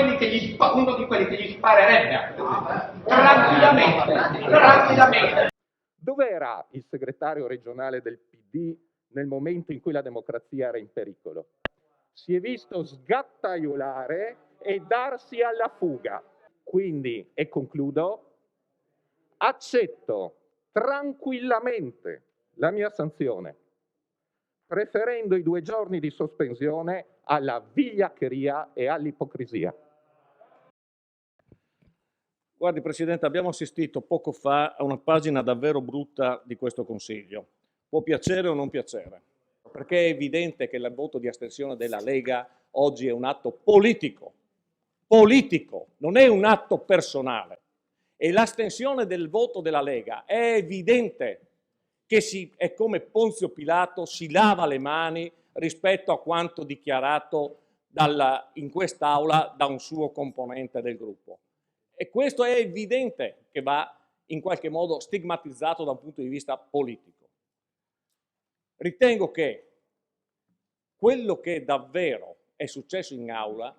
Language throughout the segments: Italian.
uno di quelli che gli sparerebbe tranquillamente. Dov'era il segretario regionale del PD nel momento in cui la democrazia era in pericolo? Si è visto sgattaiolare e darsi alla fuga. Quindi, e concludo, accetto tranquillamente la mia sanzione, preferendo i 2 giorni di sospensione alla vigliaccheria e all'ipocrisia. Guardi Presidente, abbiamo assistito poco fa a una pagina davvero brutta di questo Consiglio. Può piacere o non piacere, perché è evidente che il voto di astensione della Lega oggi è un atto politico, non è un atto personale. E l'astensione del voto della Lega è evidente che è come Ponzio Pilato, si lava le mani rispetto a quanto dichiarato in quest'Aula da un suo componente del gruppo. E questo è evidente che va in qualche modo stigmatizzato da un punto di vista politico. Ritengo che quello che davvero è successo in aula,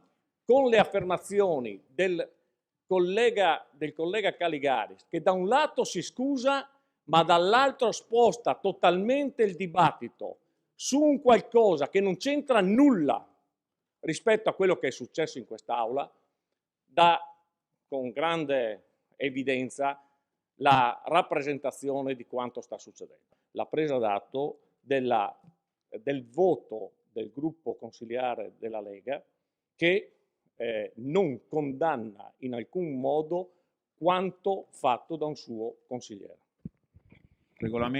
con le affermazioni del collega Caligaris, che da un lato si scusa, ma dall'altro sposta totalmente il dibattito su un qualcosa che non c'entra nulla rispetto a quello che è successo in quest'Aula, dà con grande evidenza la rappresentazione di quanto sta succedendo. La presa d'atto del voto del gruppo consiliare della Lega che non condanna in alcun modo quanto fatto da un suo consigliere. Regolamento.